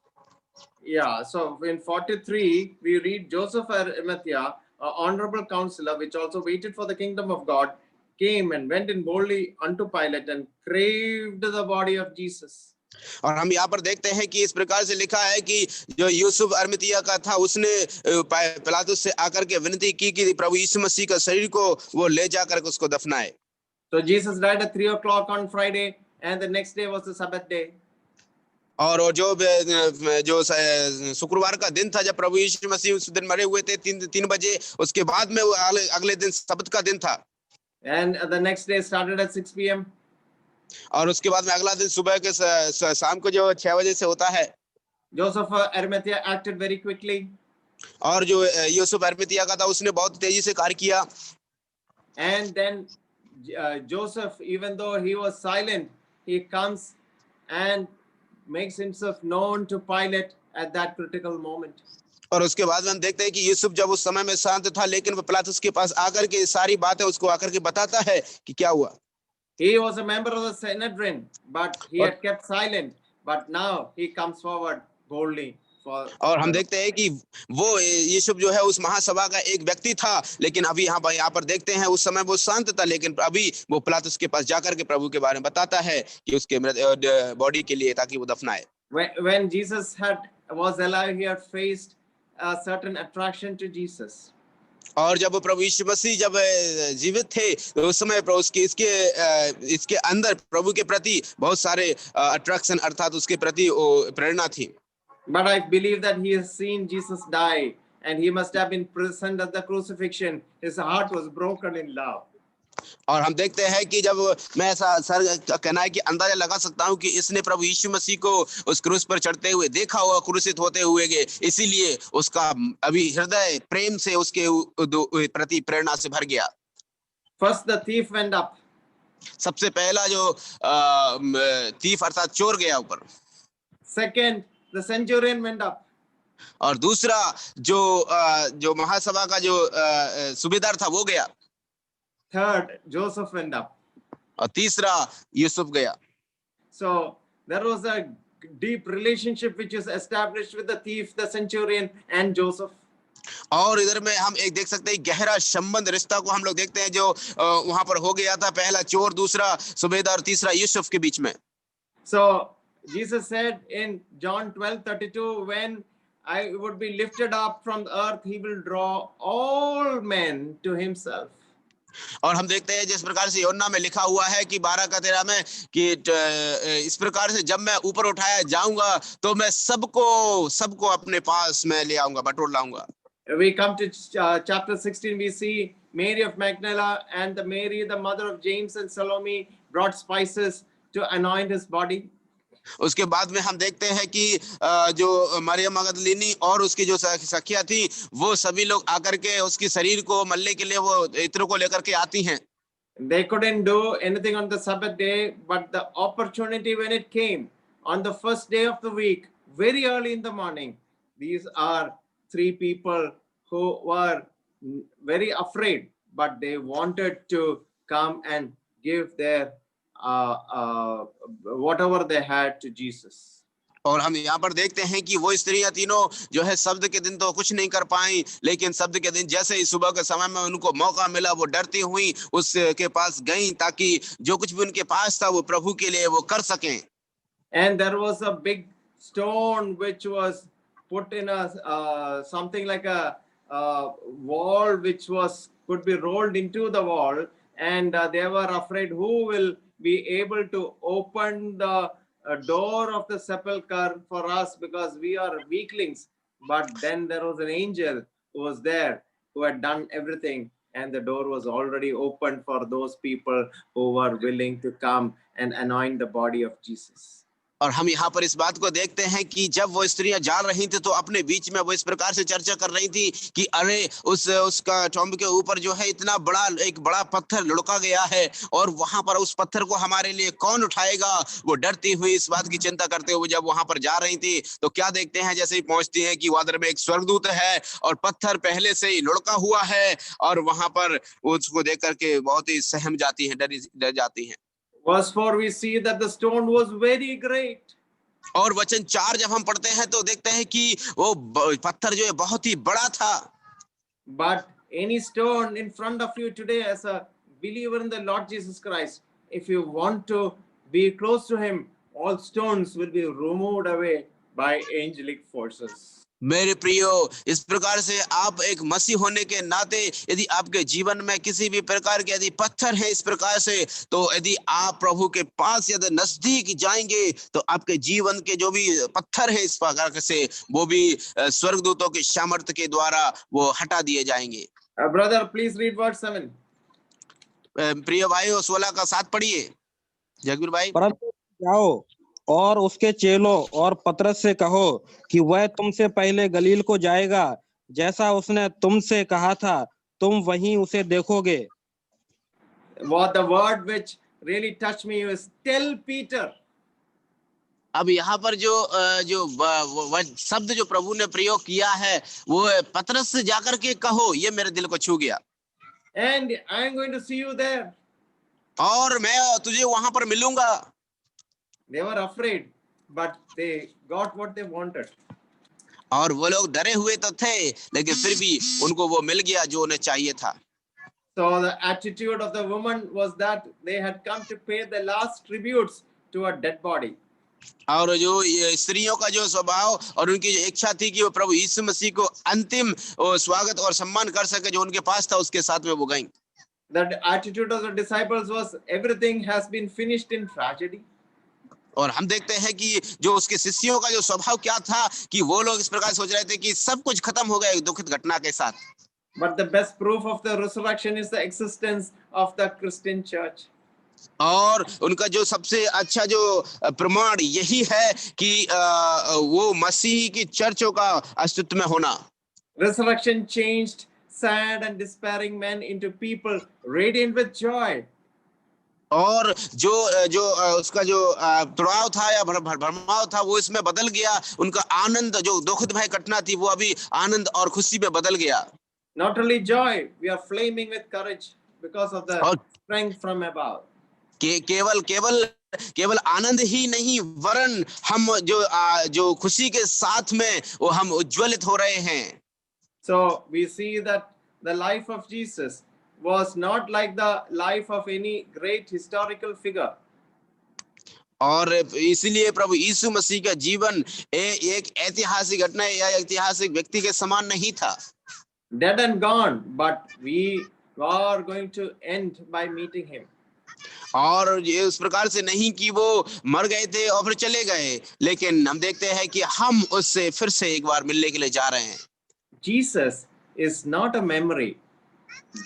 Yeah, so in 43 we read Joseph Arimathea, an honorable counselor, which also waited for the kingdom of God, came and went in boldly unto Pilate and craved the body of Jesus. और हम यहाँ पर देखते हैं कि इस प्रकार से लिखा है कि जो यूसुफ अरिमतिया का था, उसने पिलातुस से आकर के विनती की कि प्रभु यीशु मसीह का शरीर को वो ले जाकर उसको दफनाए। So Jesus died at 3 o'clock on Friday, and the next day was the Sabbath day. और जो शुक्रवार का दिन था, जब प्रभु यीशु मसीह उस दिन मरे हुए थे 3 बजे, उसके बाद में वो अगले दिन सबत का दिन था। And the next day started at 6 p.m. और उसके बाद में अगला दिन सुबह के शाम को जो 6 बजे से होता है। Joseph Arimathea acted very quickly. और जो यूसुफ अरिमतिया का था, उसने बहुत तेजी से कार्य किया। And then Joseph, even though he was silent, he comes and makes himself known to Pilate at that critical moment. और उसके बाद में हम देखते हैं कि यूसुफ जब उस समय में शांत था, लेकिन वो पिलातुस के पास आकर के सारी बातें उसको आकर के बताता है कि क्या हुआ। He was a member of the Sanhedrin, but he और had kept silent. But now he comes forward boldly for हम the देखते हैं कि वो यूसुफ जो है उस महासभा का एक व्यक्ति था, लेकिन अभी यहाँ पर देखते हैं उस समय वो शांत था, लेकिन अभी वो पिलातुस के पास जाकर के प्रभु के बारे में बताता है कि उसके बॉडी के लिए, ताकि वो दफनाए। when Jesus was alive, he had faced a certain attraction to Jesus. और जब प्रभु यीशु मसीह जब जीवित थे तो उस समय इसके अंदर प्रभु के प्रति बहुत सारे अट्रैक्शन अर्थात उसके प्रति प्रेरणा थी। But I believe that he has seen Jesus die, and he must have been present at the crucifixion. His heart was broken in love. और हम देखते हैं कि जब मैं ऐसा सर कहना है कि अंदाजा लगा सकता हूं कि इसने प्रभु यीशु मसीह को उस क्रूस पर चढ़ते हुए देखा हुआ, क्रूसित होते हुए, इसीलिए उसका अभी हृदय प्रेम से उसके प्रति प्रेरणा से भर गया। First, the thief went up. सबसे पहला जो थीफ अर्थात चोर गया ऊपर। Second, the centurion went up. और दूसरा जो महासभा का जो सूबेदार था वो गया। Third, Joseph went up. और तीसरा यूसुफ गया। So there was a deep relationship which is established with the thief, the centurion, and Joseph. और इधर में हम एक देख सकते हैं गहरा संबंध, रिश्ता को हम लोग देखते हैं जो वहां पर हो गया था, पहला चोर, दूसरा सूबेदार, तीसरा यूसुफ के बीच में। So Jesus said in John 12:32, when I would be lifted up from the earth, he will draw all men to himself. और हम देखते हैं जिस प्रकार से योना में लिखा हुआ है कि 12:13 में कि इस प्रकार से जब मैं ऊपर उठाया जाऊंगा तो मैं सबको अपने पास में ले आऊंगा, बटोर लाऊंगा। We come to chapter 16, we see Mary of Magdala and the Mary, the mother of James and Salome, brought spices to anoint his body. उसके बाद में हम देखते हैं कि जो मरियम मगदलीनी और उसकी जो सखिया थी वो सभी लोग आकर के उसकी शरीर को मलने के लिए वो इत्र को लेकर के आती हैं। They couldn't do anything on the Sabbath day, but the opportunity when it came on the first day of the week, very early in the morning, these are three people who were very afraid, but they wanted to come and give their whatever they had to Jesus. और हम यहाँ पर देखते हैं कि वो स्त्रियां तीनों जो है शब्द के दिन तो कुछ नहीं कर पाई, लेकिन शब्द के दिन जैसे ही सुबह के समय में उनको मौका मिला वो डरती हुई उसके पास गई ताकि जो कुछ भी उनके पास था वो प्रभु के लिए वो कर सकें। And there was a big stone which was put in a something like a wall which could be rolled into the wall, and they were afraid who will be able to open the door of the sepulchre for us because we are weaklings. But then there was an angel who was there who had done everything, and the door was already opened for those people who were willing to come and anoint the body of Jesus. और हम यहाँ पर इस बात को देखते हैं कि जब वो स्त्रियां जा रही थी तो अपने बीच में वो इस प्रकार से चर्चा कर रही थी कि अरे उसका टॉम्ब के ऊपर जो है इतना एक बड़ा पत्थर लुढ़का गया है और वहां पर उस पत्थर को हमारे लिए कौन उठाएगा। वो डरती हुई इस बात की चिंता करते हुए जब वहां पर जा रही थी तो क्या देखते हैं, जैसे ही पहुंचती हैं कि वादर में एक स्वर्गदूत है और पत्थर पहले से ही लुढ़का हुआ है और वहां पर उसको देख करके बहुत ही सहम जाती है, डर जाती है। Verse 4, we see that the stone was very great. और वचन 4 जब हम पढ़ते हैं तो देखते हैं कि वो पत्थर जो है बहुत ही बड़ा था। But any stone in front of you today as a believer in the Lord Jesus Christ, if you want to be close to him, all stones will be removed away by angelic forces. मेरे प्रियो, इस प्रकार से आप एक मसीह होने के नाते यदि आपके जीवन में किसी भी प्रकार के यदि पत्थर है इस प्रकार से, तो यदि आप प्रभु के पास यदि नजदीक जाएंगे तो आपके जीवन के जो भी पत्थर है इस प्रकार से वो भी स्वर्गदूतों के सामर्थ्य के द्वारा वो हटा दिए जाएंगे। Brother, please read verse 7. प्रिय भाइयों 16 का 7 पढ़िए जगबीर भाई। परंतु जाओ और उसके चेलों और पतरस से कहो कि वह तुमसे पहले गलील को जाएगा, जैसा उसने तुमसे कहा था तुम वहीं उसे देखोगे। What the word which really touched me is tell Peter. अब यहाँ पर जो शब्द जो प्रभु ने प्रयोग किया है वो पतरस से जाकर के कहो, ये मेरे दिल को छू गया। And I am going to see you there. और मैं तुझे वहां पर मिलूंगा। They were afraid, but they got what they wanted. और वो लोग डरे हुए तो थे, लेकिन फिर भी उनको वो मिल गया जो उन्हें चाहिए था। So the attitude of the woman was that they had come to pay the last tributes to a dead body. और जो ये स्त्रियों का जो स्वभाव और उनकी जो इच्छा थी कि वो प्रभु यीशु मसीह को अंतिम स्वागत और सम्मान कर सके, जो उनके पास था उसके साथ में वो गई। The attitude of the disciples was everything has been finished in tragedy. और हम देखते हैं कि जो उसके शिष्यों का जो स्वभाव क्या था कि वो लोग इस प्रकार सोच रहे थे कि सब कुछ खत्म हो गया एक दुखद घटना के साथ। But the best proof of the resurrection is the existence of the Christian church. और उनका जो सबसे अच्छा जो प्रमाण यही है कि वो मसीह की चर्चों का अस्तित्व में होना। Resurrection changed sad and despairing men into people radiant with joy. और जो जो उसका जो तनाव था या भरमाव था वो इसमें बदल गया। उनका आनंद जो दुखद भय घटना थी वो अभी आनंद और खुशी में बदल गया। Not only joy, we are flaming with courage because of the strength from above. केवल आनंद ही नहीं, वरन हम जो खुशी के साथ में वो हम उज्ज्वलित हो रहे हैं। So we see that the life of Jesus was not like the life of any great historical figure. और इसीलिए प्रभु यीशु मसीह का जीवन एक ऐतिहासिक घटना या ऐतिहासिक व्यक्ति के समान नहीं था। Dead and gone, but we are going to end by meeting him. और ये उस प्रकार से नहीं कि वो मर गए थे और फिर चले गए, लेकिन हम देखते हैं कि हम उससे फिर से एक बार मिलने के लिए जा रहे हैं। Jesus is not a memory.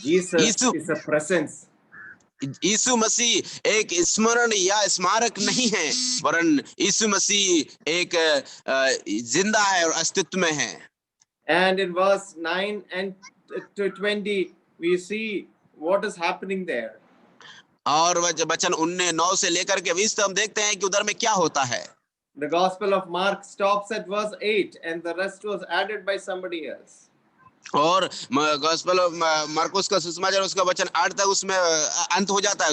Jesus is a presence. यीशु मसीह एक स्मरण या स्मारक नहीं है, वरन यीशु मसीह एक जिंदा है और अस्तित्व में है। And in verse 9 and to 20, we see what is happening there. और वचन 9 से लेकर के 20 तक हम देखते हैं कि उधर में क्या होता है। The Gospel of Mark stops at verse 8 and the rest was added by somebody else. और गॉस्पेल ऑफ मरकुस का सुसमाचार उसका वचन 8 तक उसमें अंत हो जाता है।